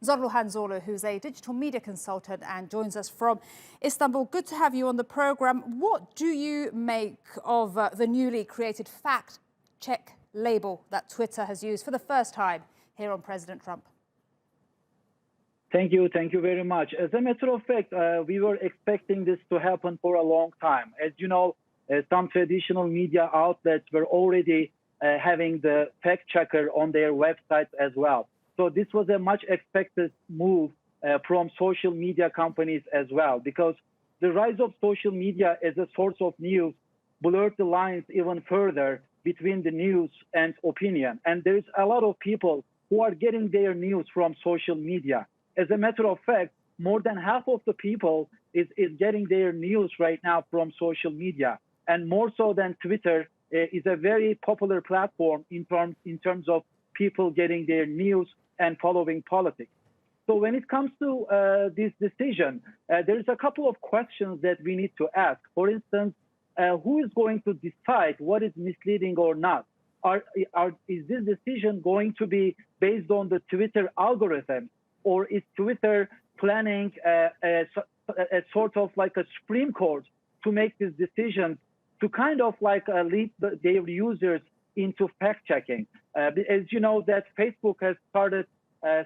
Zorluhan Zorlu, who's a digital media consultant and joins us from Istanbul. Good to have you on the program. What do you make of the newly created fact-check label that Twitter has used for the first time here on President Trump? Thank you very much. As a matter of fact, we were expecting this to happen for a long time. As you know, some traditional media outlets were already having the fact checker on their websites as well. So this was a much expected move from social media companies as well, because the rise of social media as a source of news blurred the lines even further between the news and opinion. And there's a lot of people who are getting their news from social media. As a matter of fact, more than half of the people is getting their news right now from social media. And more so than Twitter is a very popular platform in terms of people getting their news and following politics. So when it comes to this decision, there's a couple of questions that we need to ask. For instance, who is going to decide what is misleading or not? Is this decision going to be based on the Twitter algorithm, or is Twitter planning a sort of like a Supreme Court to make this decision to kind of like lead their users into fact-checking? As you know, that Facebook has started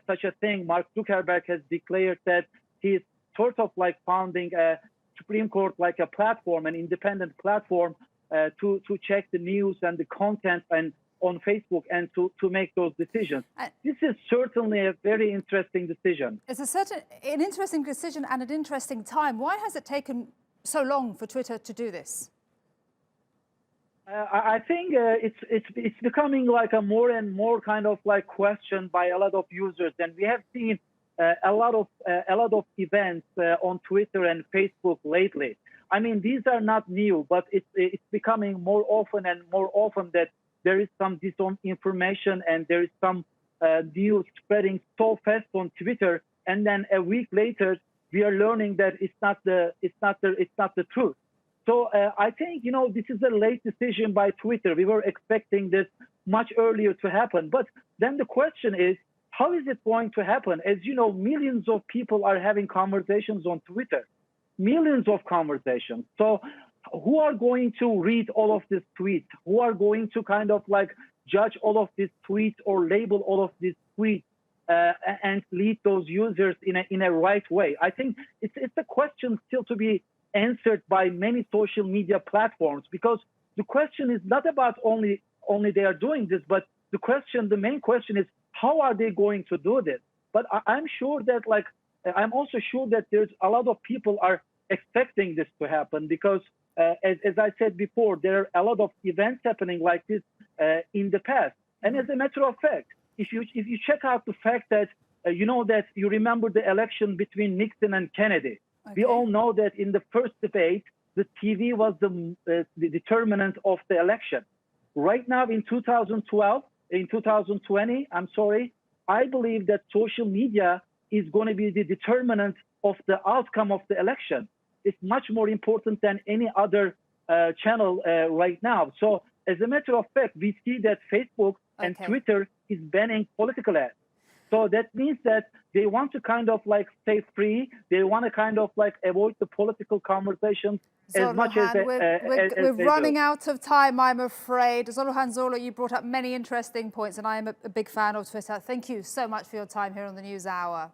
such a thing. Mark Zuckerberg has declared that he's sort of like founding a Supreme Court, like a platform, an independent platform to check the news and the content and on Facebook and to make those decisions. This is certainly a very interesting decision. It's an interesting decision and an interesting time. Why has it taken so long for Twitter to do this? I think it's becoming like a more and more kind of like question by a lot of users, and we have seen a lot of events on Twitter and Facebook lately. I mean, these are not new, but it's becoming more often and more often that there is some disinformation and there is some news spreading so fast on Twitter, and then a week later we are learning that it's not the truth. So I think, you know, this is a late decision by Twitter. We were expecting this much earlier to happen. But then the question is, how is it going to happen? As you know, millions of people are having conversations on Twitter, millions of conversations. So who are going to read all of these tweets? Who are going to kind of like judge all of these tweets or label all of these tweets and lead those users in a right way? I think it's a question still to be answered by many social media platforms, because the question is not about only they are doing this, but the main question is, how are they going to do this? But I'm also sure that there's a lot of people are expecting this to happen, because as I said before, there are a lot of events happening like this in the past. And as a matter of fact, if you check out the fact that you remember the election between Nixon and Kennedy. Okay. We all know that in the first debate, the TV was the determinant of the election. Right now in 2020, I believe that social media is going to be the determinant of the outcome of the election. It's much more important than any other channel right now. So as a matter of fact, we see that Facebook and Twitter is banning political ads. So that means that they want to kind of like stay free. They want to kind of like avoid the political conversations as much as we're running out of time, I'm afraid. Zorluhan Zorlu, you brought up many interesting points, and I am a big fan of Twitter. Thank you so much for your time here on the News Hour.